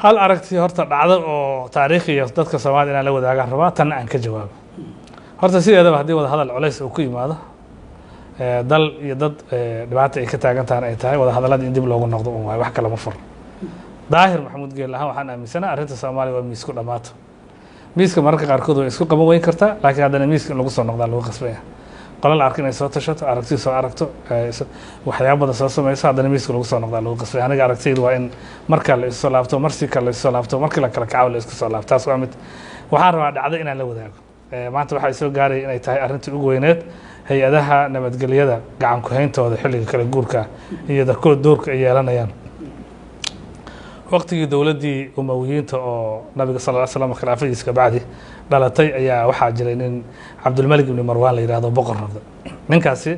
hal aragti horta dhacdo oo taariikhiya dadka Soomaaliya inaan la wadaagaan rabaa tan aan ka jawaabo horta sideedaba haddii wada hadal culays uu ku yimaado dal iyo dad dhibaato ay ka taagan tahay ay tahay wada hadallada in dib loogu noqdo oo wax kale ma furo daahir maxamuud geel ahaan waxaan aaminsanahay arrinta Soomaaliya waa miisku dhamaato miiska mararka qaarkood way isku qaban weyn kartaa laakiin haddana miiska in lagu soo noqdaa lagu qasbaya qolal arkin ay soo tashato aragti soo aragto waxyaabo badan soo sameeyso haddana miiska lagu soo noqdaa lagu qasbaya aniga aragtaydu waa in marka la isoo laabto marsi kale la isoo laabto markii la kala kacaw la isku soo laabto taas waa mid waxaan rabaa dhacdo inaan la wadaago maanta waxay soo gaaray inay tahay arrintii ugu weyneed hay-adaha nabadgelyada gacan ku hayntooda xilliga kala guurka iyo dadkooda doorka ay yeelanayaan waqtigii dowladdii umawiyiinta oo nabiga sal lla slam khilaafadiisa ka bacdi dhalatay ayaa waxaa jiray nin cabdulmalik ibni marwaan la yidhahdo boqor noqda ninkaasi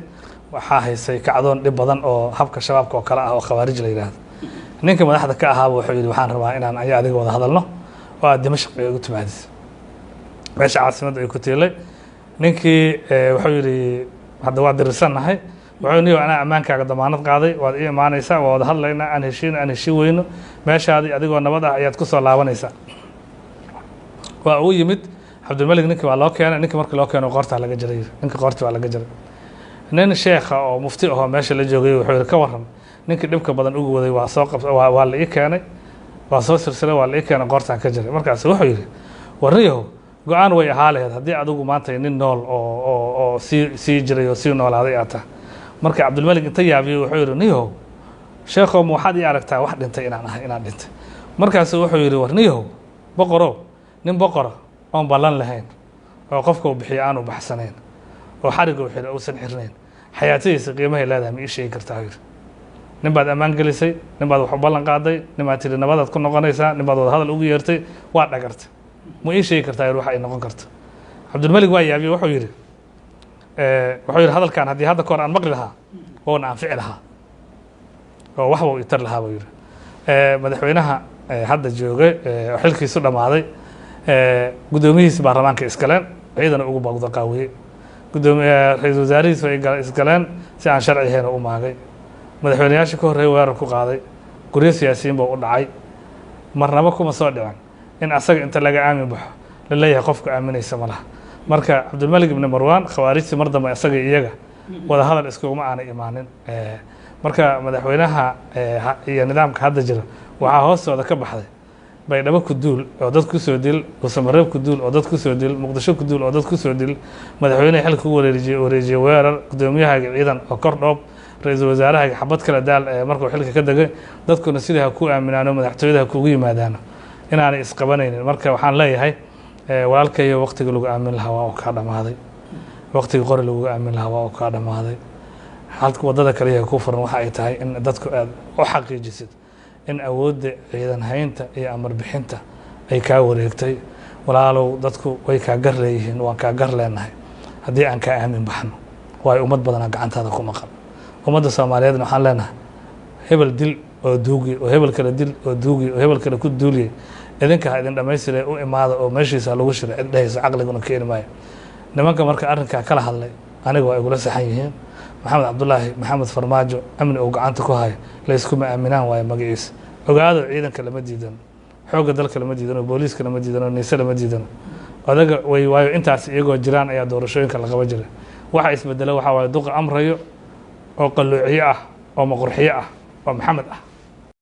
waxaa haysay kacdoon dhib badan oo habka shabaabka oo kale ah oo khawaarij la yidhaahdo ninka madaxda ka ahaaba wuxuu yidhi waxaan rabaa inaan aya adiga wada hadalno oo aad dimashq ay ugu timaadis meesha caasimadda ay ku tiilay ninkii wuxuu yidhi hadda waa dirisannahay wuxuu niyo anaa ammaankaaga damaanad qaaday waad ii imaanaysaa waa wada hadlaynaa aan heshiin weyno meeshaadii adigoo nabad ah ayaad ku soo laabanaysaa waa uu yimid cabdulmalik ninkii waa loo keenay ninkii markii loo keeno qoortaa laga jiray ninkii qoortii waa laga jiray nin sheekha oo mufti ahoo meesha la joogay wuxuu yidhi ka warram ninkii dhibka badan ugu waday waa soo waa la ii keenay waa soo silsilay waa la ii keenay qoortaan ka jiray markaas wuxuu yidhi warniyahow go-aan way ahaa lahayd haddii adigu maanta nin nool oo sii jiray oo sii noolaaday aad tahay marka cabdulmalik inta yaabiyey wuxuu yidhi niyahow sheekhow ma waxaad ii aragtaa wax dhintay inaan ahay inaan dhintay markaasu wuxuu yidhi war niyahow boqorow nin boqora oon ballan lahayn oo qofka uu bixiyo aanu baxsanayn oo xariga uu xidho uusan xirnayn xayaatadiisa qiimahay leedahay ma ii sheegi kartaa yidhi nin baad ammaan gelisay nin baad wax u ballan qaaday nin baad tidhi nabadaad ku noqonaysaa nin baad wada hadal ugu yeertay waa dhagartay ma ii sheegi kartaa yidhi waxa ay noqon karto cabdulmalik waa yaabiye wuxuu yidhi hadalkan haddii hadda kahor aan maqli lahaa woona anfici lahaa oo waxba u itar lahaa buu yidhi madaxweynaha hadda joogay oo xilkiisu dhammaaday guddoomiyihiisi baarlamaanka isgaleen ciidana ugu baqdo qaawiyey ra-iisul wasaarihiis way isgaleen si aan sharci ahayn u maagay madaxweynayaashii ka horreeyay weerar ku qaaday guryo siyaasiyiin buu u dhacay marnaba kuma soo dhicin in asaga inta laga aamin baxo la leeyahay qofka aaminaysa ma laha marka cabdulmalik ibni marwaan khawaarijtii mar dambe isaga iyaga wada hadal iskuguma aanay imaanin marka madaxweynaha iyo nidaamka hadda jira waxaa hoostooda ka baxday baydhabo ku duul oo dad ku soo dil dhuusamareeb ku duul oo dad ku soo dil muqdisho ku duul oo dad ku soo dil madaxweynaha xilka ku wareejiyey weerar gudoomiyahaaga ciidan oo kor dhoob ra-iisul wasaarahaaga xabad kala daal markuu xilka ka degay dadkuna sidii ha ku aaminaano madaxtooyada ha kuugu yimaadaano inaanay isqabanaynin marka waxaan leeyahay walaalkayo waqtiga lagu aamin lahaa waa uu kaa dhammaaday waqtiga qori lagu aamin lahaa waa uu kaa dhammaaday halka waddada kaliya ku furan waxa ay tahay in dadku aad u xaqiijisid in awoodda ciidan haynta iyo amar bixinta ay kaa wareegtay walaalow dadku way kaa gar leeyihiin waan kaa gar leenahay haddii aan kaa aamin baxno waayo ummad badanaa gacantaada ku maqan ummadda soomaaliyeedna waxaan leenahay hebel dil oo duugi oo hebel kale dil oo duugi oo hebel kale ku duuliyey idinka ha idin dhammaystire u imaada oo meeshiisa lagu shiray cid dhehaysa caqliguna keeni maayo nimanka marka arrinkaa kala hadlay aniga waa igula saxan yihiin maxamed cabdulaahi maxamed farmaajo amni uu gacanta ku hayo layskuma aaminaan waayo magaciisa ogaado ciidanka lama diidano xoogga dalka lama diidano booliiska lama diidano niise lama diidano odaga way waayo intaas iyagoo jiraan ayaa doorashooyinka la qaba jiray waxa isbedelo waxaa waaye duqa amrayo oo qalluuciyo ah oo maqurxiyo ah oo maxamed ah